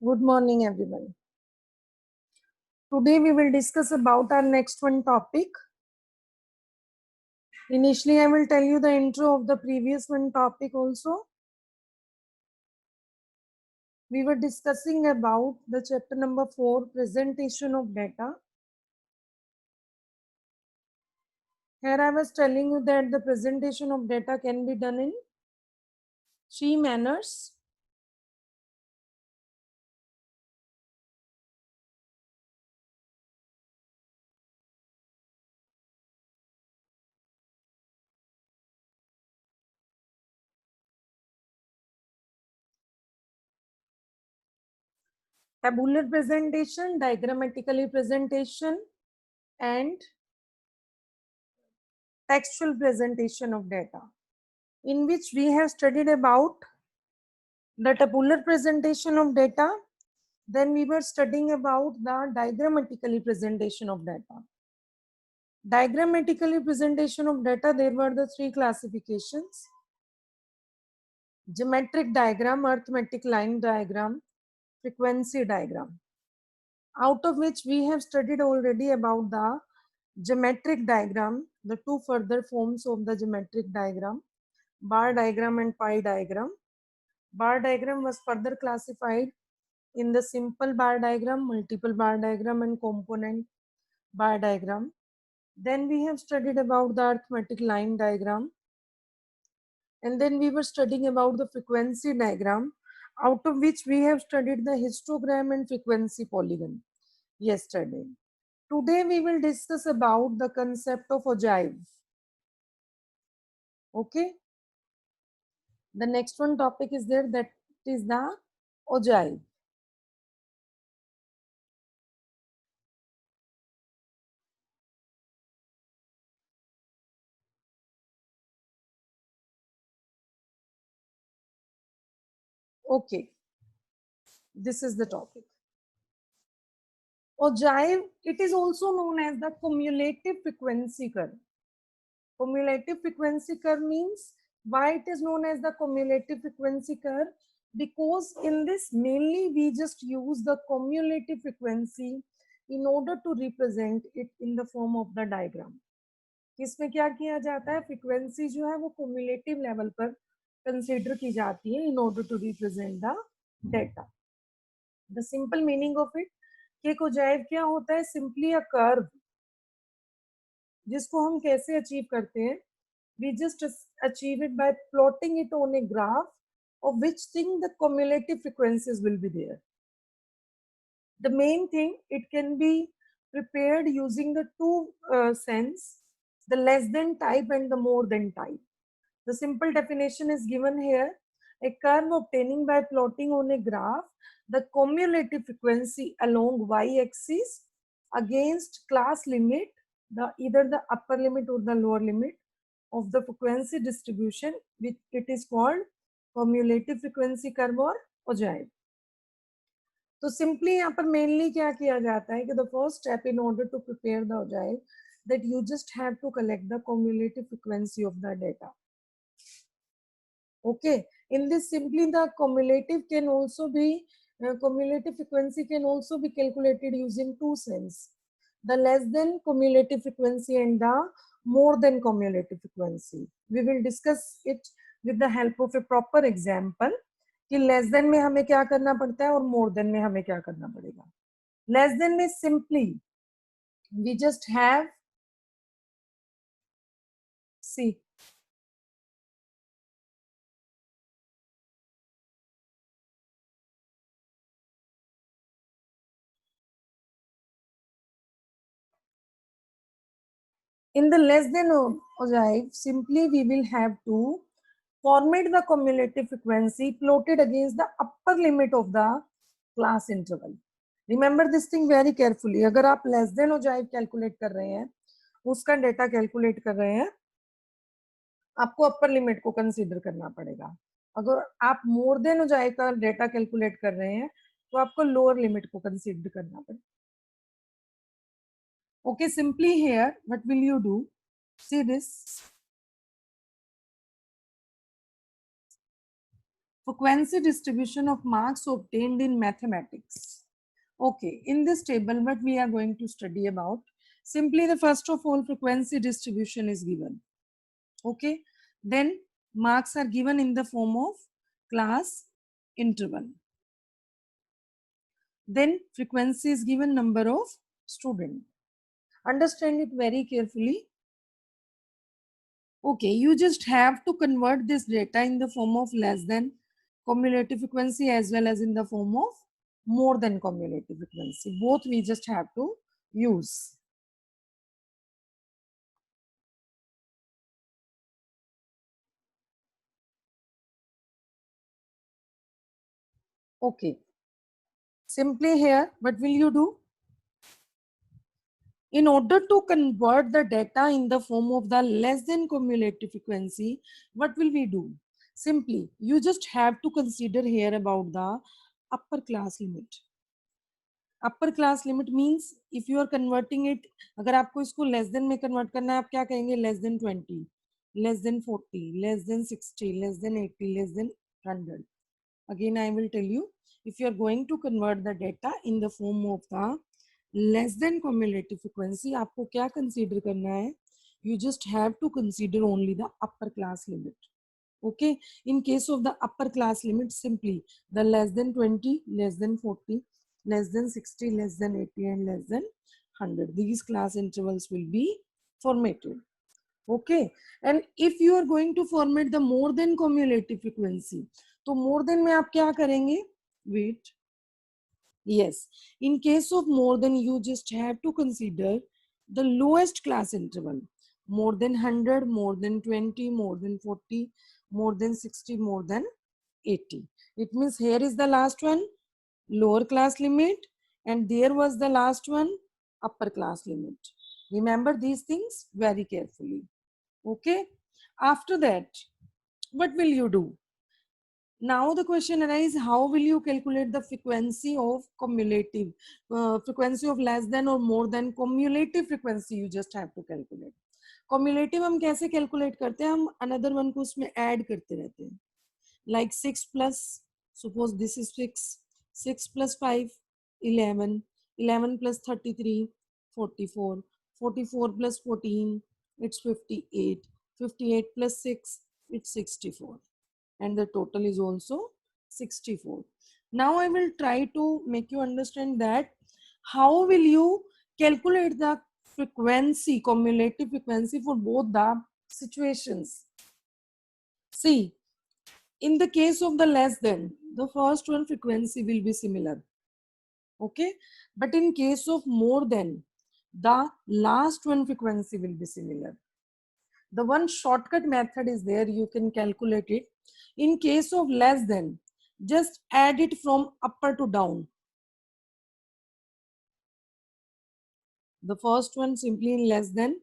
Good morning, everyone. Today we will discuss about our next one topic. Initially, I will tell you the intro of the previous one topic also. We were discussing about the chapter number 4, presentation of data. Here I was telling you that the presentation of data can be done in 3 manners. Tabular presentation, diagrammatically presentation, and textual presentation of data, in which we have studied about the tabular presentation of data. Then we were studying about the diagrammatically presentation of data. Diagrammatically presentation of data, there were the 3 classifications: geometric diagram, arithmetic line diagram, frequency diagram. Out of which we have studied already about the geometric diagram, the 2 further forms of the geometric diagram, bar diagram and pie diagram. Bar diagram was further classified in the simple bar diagram, multiple bar diagram, and component bar diagram. Then we have studied about the arithmetic line diagram, and then we were studying about the frequency diagram, out of which we have studied the histogram and frequency polygon yesterday. Today we will discuss about the concept of ogive. Okay, the next one topic is there, that is the ogive. Okay, this is the topic. Ogive, it is also known as the cumulative frequency curve. Cumulative frequency curve means, why it is known as the cumulative frequency curve? Because in this mainly we just use the cumulative frequency in order to represent it in the form of the diagram. इसमें क्या किया जाता है, frequency जो है वो cumulative level पर consider की जाती है in order to represent the data. The simple meaning of it, कि ogive क्या होता है, simply a curve जिसको हम कैसे अचीव करते हैं, we just achieve it by plotting it on a graph of which thing the cumulative frequencies will be there. The main thing, it can be prepared using the two sense, the less than type and the more than type. The simple definition is given here: a curve obtaining by plotting on a graph the cumulative frequency along y-axis against class limit, either the upper limit or the lower limit of the frequency distribution, which it is called cumulative frequency curve or ogive. तो simply यहाँ पर mainly क्या किया जाता है कि the first step in order to prepare the ogive, that you just have to collect the cumulative frequency of the data. Okay, in this simply the cumulative can also be cumulative frequency can also be calculated using two sense: the less than cumulative frequency and the more than cumulative frequency. We will discuss it with the help of a proper example कि less than में हमें क्या करना पड़ता है और more than में हमें क्या करना पड़ेगा. लेस देन में simply we just have, see, in the less than ogive, simply we will have to formate the cumulative frequency plotted against the upper limit of the class interval. Remember this thing very carefully. अगर आप less than ogive calculate कर रहे हैं, उसका data calculate कर रहे हैं, आपको अपर लिमिट को कंसीडर करना पड़ेगा. अगर आप मोर देन ogive का डेटा कैलकुलेट कर रहे हैं, तो आपको लोअर लिमिट को कंसीडर करना पड़ेगा. Okay, simply here, what will you do? See this. Frequency distribution of marks obtained in mathematics. Okay, in this table, what we are going to study about, simply the first of all, frequency distribution is given. Okay, then marks are given in the form of class interval. Then frequency is given number of student. Understand it very carefully. Okay, you just have to convert this data in the form of less than cumulative frequency as well as in the form of more than cumulative frequency. Both we just have to use. Okay, simply here, what will you do? In order to convert the data in the form of the less than cumulative frequency, what will we do? Simply, you just have to consider here about the upper class limit. Upper class limit means if you are converting it, अगर आपको इसको less than में convert करना है, आप क्या कहेंगे? Less than 20, less than 40, less than 60, less than 80, less than 100. Again I will tell you, if you are going to convert the data in the form of the less than cumulative frequency, आपको क्या consider करना है? You just have to consider only the upper class limit. Okay, in case of the upper class limit, simply the less than 20, less than 40, less than 60, less than 80, and less than 100, these class intervals will be formatted. Okay, and if you are going to format the more than cumulative frequency, तो more than में आप क्या करेंगे? Wait, yes, in case of more than, you just have to consider the lowest class interval. More than 100, more than 20, more than 40, more than 60, more than 80. It means here is the last one, lower class limit, and there was the last one, upper class limit. Remember these things very carefully. Okay, after that, what will you do? Now the question arises, how will you calculate the frequency of cumulative, frequency of less than or more than cumulative frequency? You just have to calculate. Cumulative हम कैसे calculate करते हैं? हम another one को उसमें add करते रहते हैं. Like 6 plus, suppose this is 6, 6 plus 5, 11, 11 plus 33, 44, 44 plus 14, it's 58, 58 plus 6, it's 64. And the total is also 64. Now I will try to make you understand that how will you calculate the frequency, cumulative frequency for both the situations. See, in the case of the less than, the first one frequency will be similar. Okay, but in case of more than, the last one frequency will be similar. The one shortcut method is there, you can calculate it. In case of less than, just add it from upper to down. The first one simply in less than,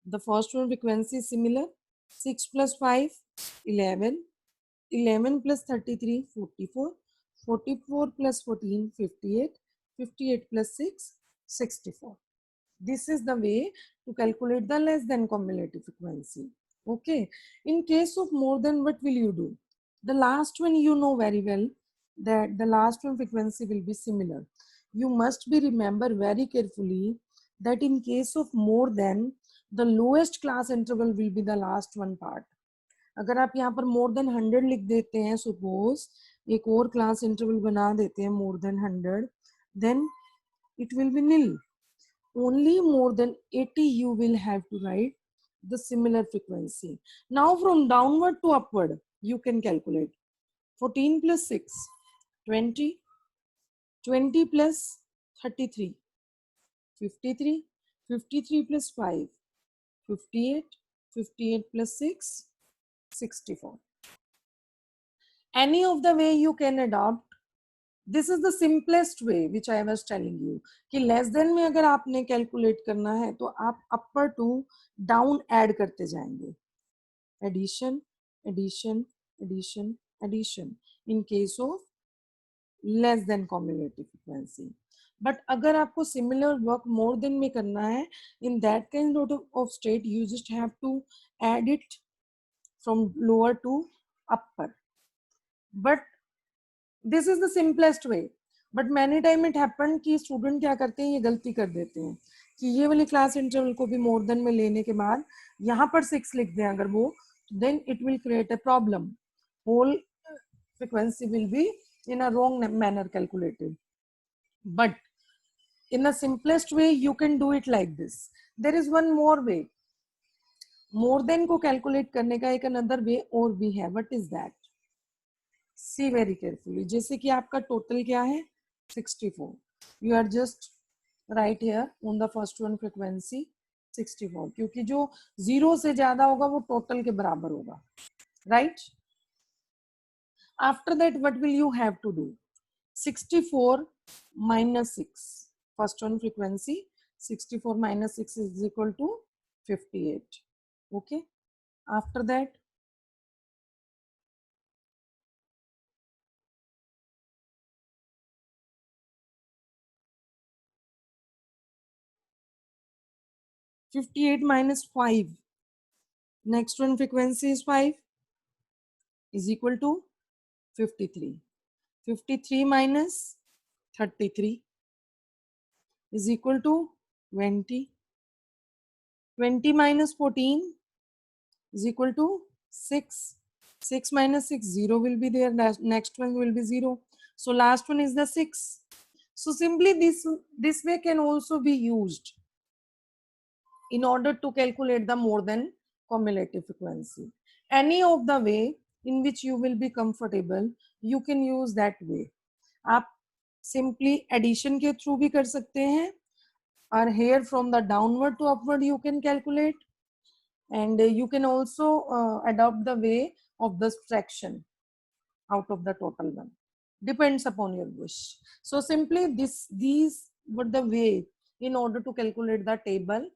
the first one frequency is similar. 6 plus 5, 11, 11 plus 33, 44, 44 plus 14, 58, 58 plus 6, 64. This is the way to calculate the less than cumulative frequency. Okay, in case of more than, what will you do? The last one you know very well that the last one frequency will be similar. You must be remember very carefully that in case of more than, the lowest class interval will be the last one part. अगर आप यहाँ पर more than 100 लिख देते हैं, suppose एक और class interval बना देते हैं more than 100, then it will be nil. Only more than 80 you will have to write the similar frequency. Now from downward to upward, you can calculate 14 plus 6, 20, 20 plus 33, 53, 53 plus 5, 58, 58 plus 6, 64. Any of the way you can adopt. This is the simplest way which I was telling you कि less than में अगर आपने calculate करना है तो आप upper to down add करते जाएंगे. Addition, addition, addition, addition in case of less than cumulative frequency. But अगर आपको similar work more than में करना है, in that kind of state you just have to add it from lower to upper. But this is the simplest way. But many time it happen कि student क्या करते हैं, ये गलती कर देते हैं कि ये वाली क्लास इंटरवल को भी मोर देन में लेने के बाद यहाँ पर 6 लिख दें अगर वो, then it will create a problem. Whole frequency will be in a wrong manner calculated. But in the simplest way you can do it like this. There is one more way. More than को calculate करने का एक another way और भी है. What is that? See very carefully. जैसे कि आपका total क्या है 64. You are just right here on the first one frequency 64, क्योंकि जो 0 से ज्यादा होगा वो total के बराबर होगा, right? After that what will you have to do? 64 minus 6. First one frequency 64 minus 6 is equal to 58. Okay. After that 58 minus 5. Next one frequency is 5 is equal to 53. 53 minus 33 is equal to 20. 20 minus 14 is equal to 6. 6 minus 6, 0 will be there. Next one will be 0. So last one is the 6. So simply this way can also be used in order to calculate the more than cumulative frequency. Any of the way in which you will be comfortable, you can use that way. आप simply addition के through भी कर सकते हैं, or here from the downward to upward you can calculate, and you can also adopt the way of the fraction out of the total one. Depends upon your wish. So simply these were the way in order to calculate the table,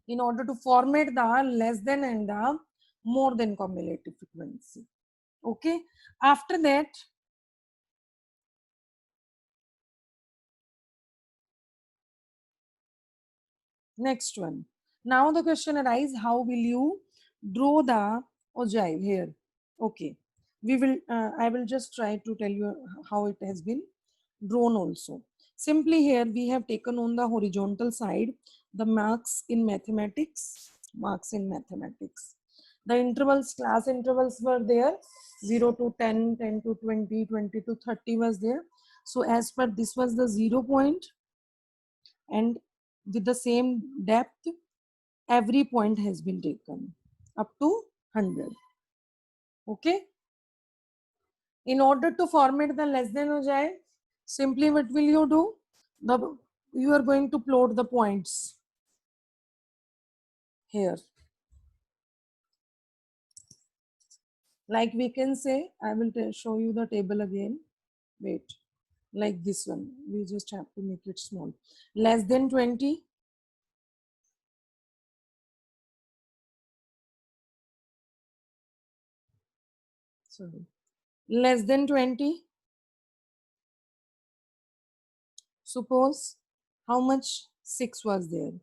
in order to format the less than and the more than cumulative frequency. Okay. After that, next one. Now the question arises, how will you draw the ogive here? Okay. We will, I will just try to tell you how it has been drawn also. Simply here we have taken on the horizontal side the marks in mathematics, marks in mathematics. The intervals, class intervals were there, 0 to 10, 10 to 20, 20 to 30 was there. So as per this was the 0 point, and with the same depth, every point has been taken up to 100. Okay. In order to format the less than ogive, simply what will you do? You are going to plot the points here. Like we can say, I will show you the table again. Wait, like this one. We just have to make it small. Less than 20. Sorry. Less than 20. Suppose how much 6 was there.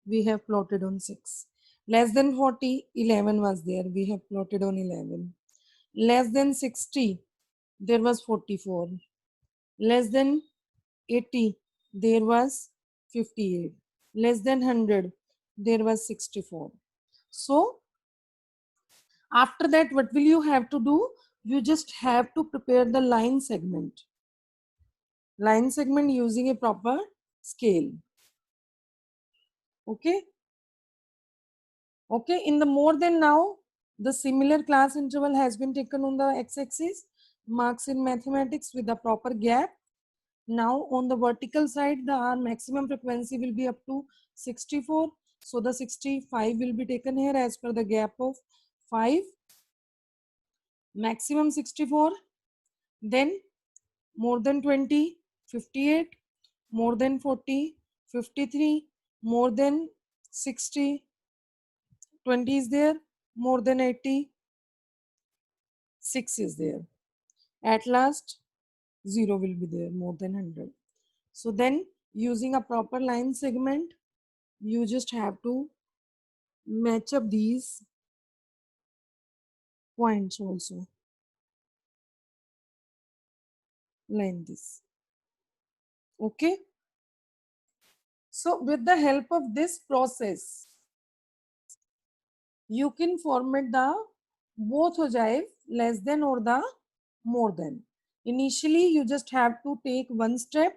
We have plotted on 6. Less than 40, 11 was there. We have plotted on 11. Less than 60, there was 44. Less than 80, there was 58. Less than 100, there was 64. So after that, what will you have to do? You just have to prepare the line segment. Line segment using a proper scale. Okay. Okay, in the more than now, the similar class interval has been taken on the x-axis, marks in mathematics with a proper gap. Now on the vertical side, the maximum frequency will be up to 64. So the 65 will be taken here as per the gap of 5. Maximum 64. Then more than 20, 58. More than 40, 53. More than 60, 20 is there. More than 80, 6 is there. At last 0 will be there, more than 100. So then using a proper line segment, you just have to match up these points also. line this. Okay. So with the help of this process, you can format the both ogive less than or the more than. Initially, you just have to take one step,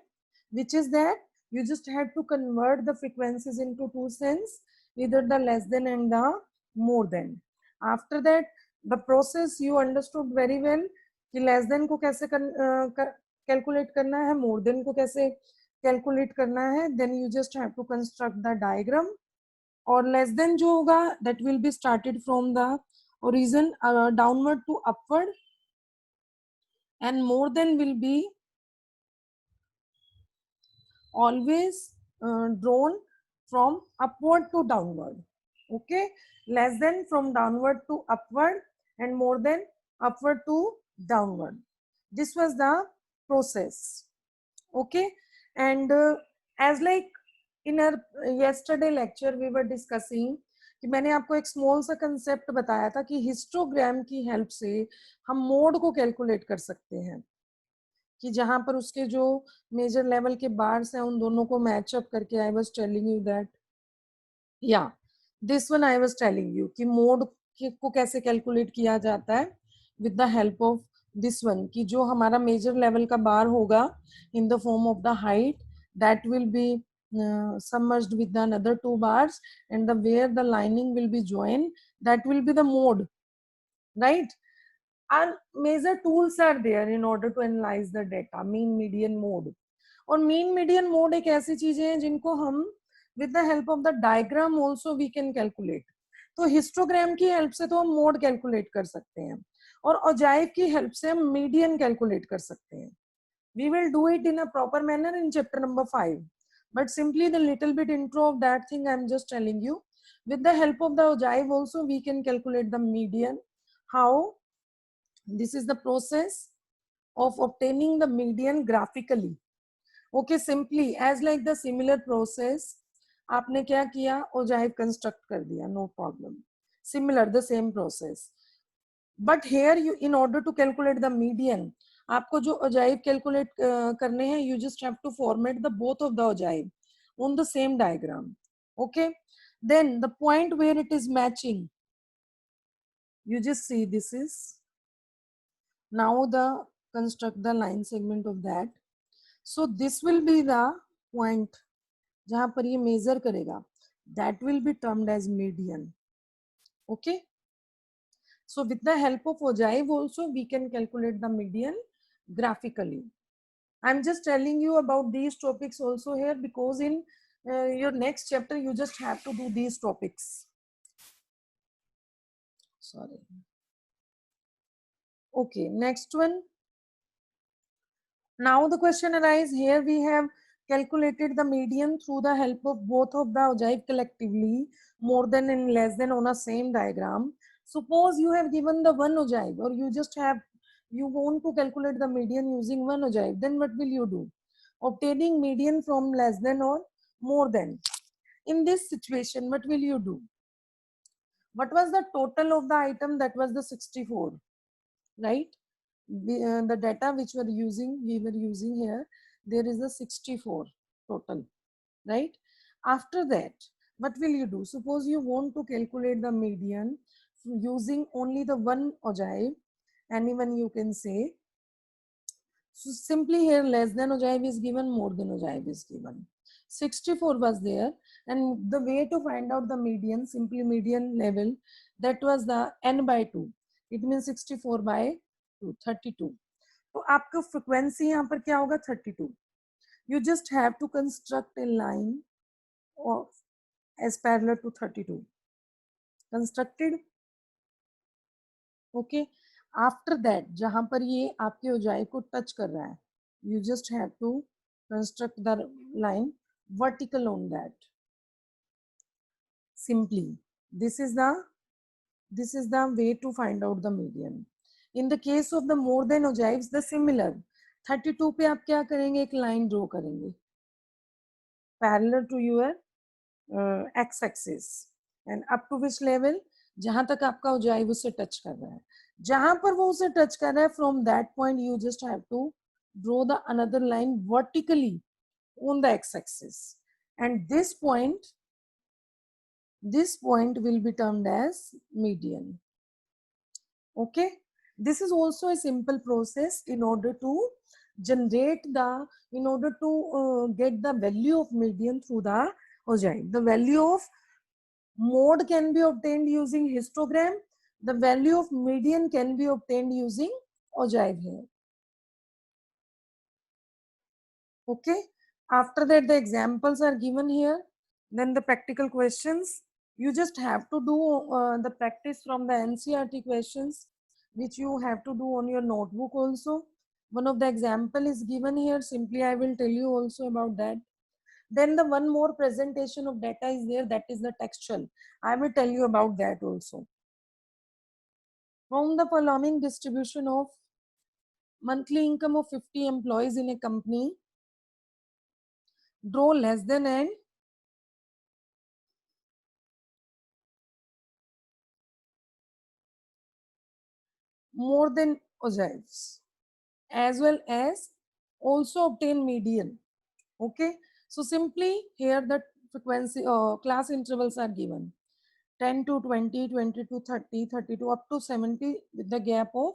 which is that you just have to convert the frequencies into two cents, either the less than and the more than. After that, the process you understood very well कि less than को कैसे calculate करना है, more than को कैसे calculate करना है. Then you just have to construct the diagram. और less than जो होगा that will be started from the origin downward to upward, and more than will be always drawn from upward to downward. Okay, less than from downward to upward and more than upward to downward. This was the process. Okay, and as like in our yesterday lecture we were discussing कि मैंने आपको एक small सा concept बताया था कि histogram की help से हम मोड को कैलकुलेट कर सकते हैं, कि जहां पर उसके जो मेजर लेवल के बार्स हैं उन दोनों को मैच अप करके I was telling you that या this one I was telling you कि मोड को कैसे कैलकुलेट किया जाता है with the help of this one, कि जो हमारा मेजर लेवल का बार होगा in the form of the height that will be submerged with the another two bars, and the where the lining will be joined, that will be the mode, right? And major tools are there in order to analyze the data, mean median mode. और mean median mode एक ऐसी चीजें हैं जिनको हम with the help of the diagram also we can calculate. तो histogram की help से तो हम मोड कैलकुलेट कर सकते हैं, और ओजाइव की हेल्प से हम मीडियन कैलकुलेट कर सकते हैं. We will do it in a proper manner in chapter number 5. But simply the little bit intro of that thing I am just telling you. With the help of the ogive also we can calculate the median. How? This is the process of obtaining the median graphically. Okay, simply as like the similar process, आपने क्या किया, ogive construct कर दिया, no problem. Similar, the same process. But here you, in order to calculate the median, आपको जो ogive calculate करने हैं, you just have to format the both of the ogive on the same diagram. Okay, then the point where it is matching, you just see this is now the construct the line segment of that. So this will be the point जहां पर ये major करेगा, that will be termed as median. Okay, so with the help of ogive also we can calculate the median graphically. I'm just telling you about these topics also here because in your next chapter you just have to do these topics. Sorry. Okay, next one. Now the question arises, here we have calculated the median through the help of both of the ogive collectively, more than and less than on a same diagram. Suppose you have given the one ogive, or you just have, you want to calculate the median using one ogive, then what will you do? Obtaining median from less than or more than. In this situation, what will you do? What was the total of the item? That was the 64, right? The data which we were using here, there is a 64 total, right? After that, what will you do? Suppose you want to calculate the median using only the one ogive, and even you can say, so simply here less than ogive is given, more than ogive is given. 64 was there, and the way to find out the median, simply median level, that was the n by 2. It means 64 by 2, 32. तो आपका frequency यहाँ पर क्या होगा, 32. You just have to construct a line of as parallel to 32. Constructed. Okay. After that, जहां पर ये आपके ogive को touch कर रहा है, you just have to construct the line vertical on that. Simply, this is the way to find out the median. In the case of the more than ogives, the similar 32 पे आप क्या करेंगे, एक line draw करेंगे parallel to your x-axis and up to which level, जहां तक आपका ogive उससे टच कर रहा है. जहां पर वो उसे टच कर रहा है, from that point you just have to draw the another line vertically on the x-axis, and this point will be termed as median. Okay, this is also a simple process in order to generate the, in order to get the value of median through the ogive. The value of mode can be obtained using histogram. The value of median can be obtained using ogive here. Okay, after that the examples are given here, then the practical questions. You just have to do the practice from the NCERT questions, which you have to do on your notebook also. One of the example is given here, simply I will tell you also about that. Then the one more presentation of data is there, that is the textual. I will tell you about that also. From the following distribution of monthly income of 50 employees in a company, draw less than and more than ogives, as well as also obtain median. Okay, so simply here the frequency class intervals are given 10 to 20, 20 to 30, 30 to up to 70, with the gap of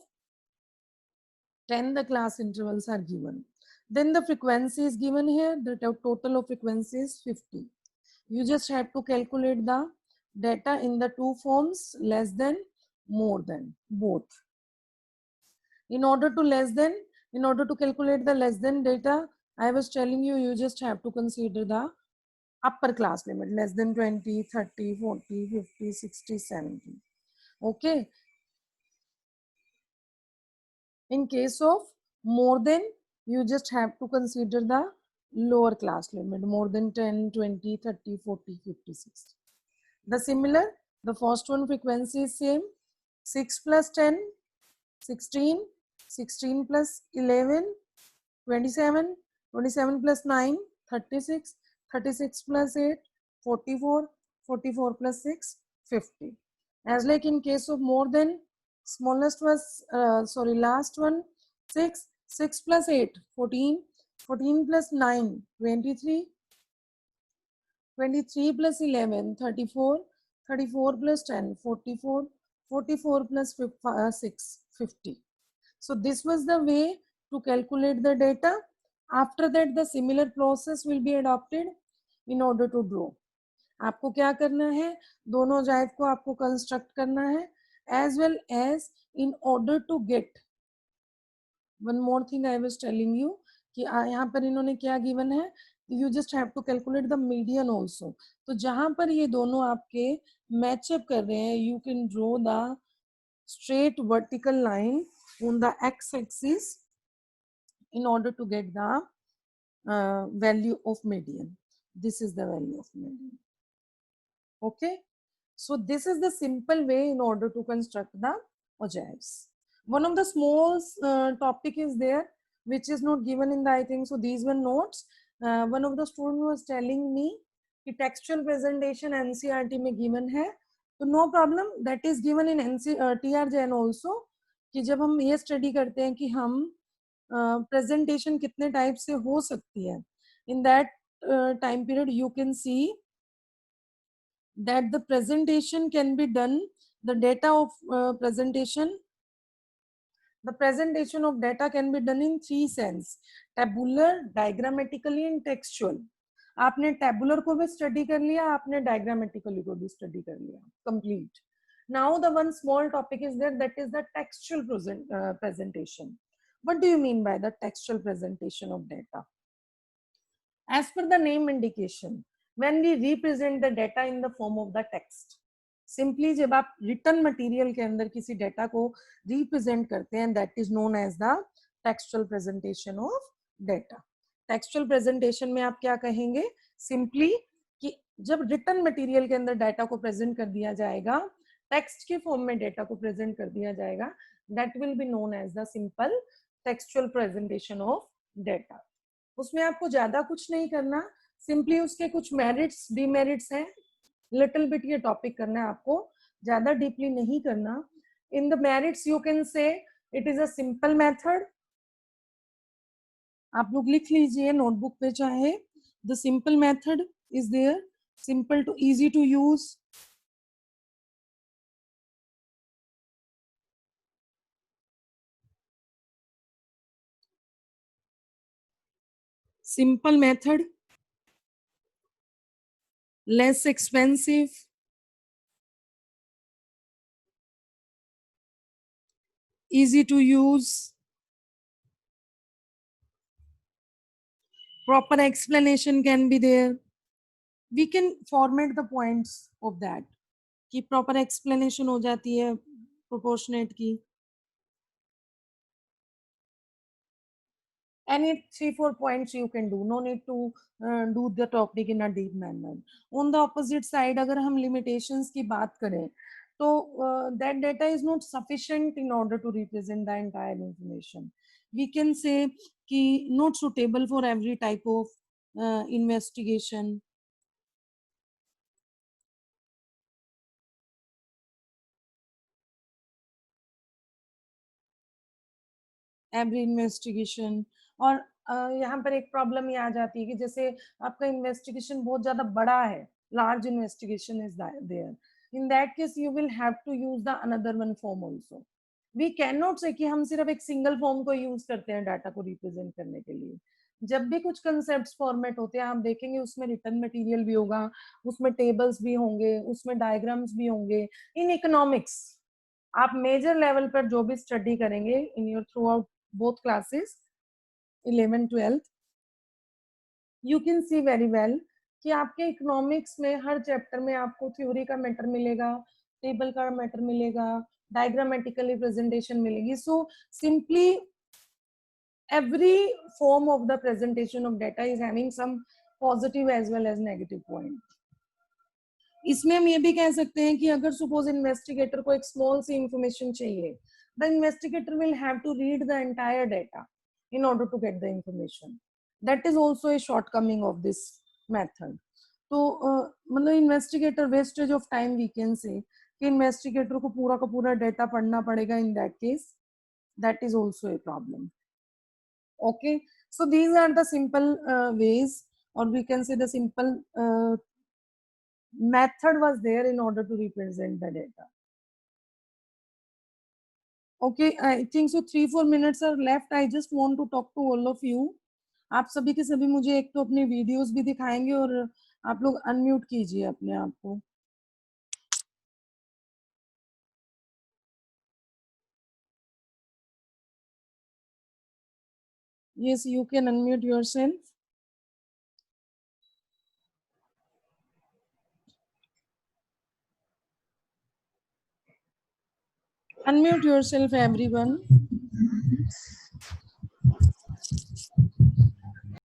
10 the class intervals are given. Then the frequency is given here, the total of frequency is 50. You just have to calculate the data in the two forms, less than, more than, both. In order to calculate the less than data, I was telling you, you just have to consider the upper class limit, less than 20, 30, 40, 50, 60, 70. Okay. In case of more than, you just have to consider the lower class limit, more than 10, 20, 30, 40, 50, 60. The similar, the first one frequency is same, 6 plus 10, 16, 16 plus 11, 27, 27 plus 9, 36, 36 plus 8, 44, 44 plus 6, 50. As like in case of more than, smallest was, last one, 6, 6 plus 8, 14, 14 plus 9, 23, 23 plus 11, 34, 34 plus 10, 44, 44 plus 6, 50. So this was the way to calculate the data. After that, the similar process will be adopted in order to draw. आपको क्या करना है, दोनों जाइव को आपको construct करना है, as well as in order to get one more thing I was telling you कि यहाँ पर इन्होंने क्या गिवन है, you just have to calculate the median also. तो जहां पर ये दोनों आपके मैचअप कर रहे हैं, you can draw the straight vertical line on the x-axis in order to get the value of median. This is the value of median. Okay, so this is the simple way in order to construct the ogives. One of the small topic is there which is not given in the, I think so these were notes. One of the student was telling me कि textual presentation NCERT में given है, तो no problem, that is given in TR Jain also, कि जब हम ये study करते हैं कि हम presentation कितने type से हो सकती है, in that time period you can see that the presentation can be done, the data of presentation, the presentation of data can be done in three sense: tabular, diagrammatically and textual. आपने tabular को भी study कर लिया, आपने diagrammatically को भी study कर लिया, complete. Now the one small topic is there, that is the textual presentation. What do you mean by the textual presentation of data? As per the name indication, when we represent the data in the form of the text, simply जब आप written material के अंदर किसी data को represent करते हैं, that is known as the textual presentation of data. Textual presentation में आप क्या कहेंगे, simply कि जब written material के अंदर data को present कर दिया जाएगा, text के form में data को present कर दिया जाएगा, that will be known as the simple textual presentation of data. उसमें आपको ज्यादा कुछ नहीं करना, सिंपली उसके कुछ मेरिट्स डिमेरिट्स हैं, लिटिल बिट ये टॉपिक करना है आपको, ज्यादा डीपली नहीं करना. In the merits you can say it is a simple method, आप लोग लिख लीजिए नोटबुक पे चाहे. The simple method is there, simple to easy to use. Simple method, less expensive, easy to use, proper explanation can be there. We can format the points of that कि proper explanation हो जाती है proportionate की. Any 3-4 points you can do, no need to do the topic in a deep manner. On the opposite side, अगर हम limitations की बात करें तो that data is not sufficient in order to represent the entire information. We can say कि not suitable for every type of investigation. Every investigation. और यहाँ पर एक प्रॉब्लम ये आ जाती है कि जैसे आपका इन्वेस्टिगेशन बहुत ज्यादा बड़ा है, large investigation is there, in that case you will have to use the another one form also. We can not say कि हम सिर्फ एक सिंगल फॉर्म को यूज करते हैं डाटा को रिप्रेजेंट करने के लिए. जब भी कुछ कंसेप्ट फॉर्मेट होते हैं आप देखेंगे उसमें रिटर्न मटेरियल भी होगा, उसमें टेबल्स भी होंगे, उसमें डायग्राम्स भी होंगे. इन इकोनॉमिक्स आप मेजर लेवल पर जो भी स्टडी करेंगे in your through out both classes 11 12th, you can see very well कि आपके इकोनॉमिक्स में हर चैप्टर में आपको थ्योरी का मैटर मिलेगा, टेबल का मैटर मिलेगा, डायग्रामेटिकल रिप्रेजेंटेशन मिलेगी. So simply every form of the presentation of data is having some positive as well as negative point. इसमें हम ये भी कह सकते हैं कि अगर सपोज इन्वेस्टिगेटर को एक स्मॉल सी इंफॉर्मेशन चाहिए, the investigator will have to read the entire data in order to get the information. That is also a shortcoming of this method. तो मतलब investigator wastage of time we can say कि investigator को पूरा का पूरा data पढ़ना पड़ेगा. इन that case that is also a problem. Okay, so these are the simple ways, or we can say the simple method was there in order to represent the data. Okay, I think so 3-4 minutes are left. I just want to talk to all of you. आप सभी के सभी मुझे एक तो अपने videos भी दिखाएंगे और आप लोग अनम्यूट कीजिए अपने आप को. Yes, you can unmute yourself. Unmute yourself, everyone.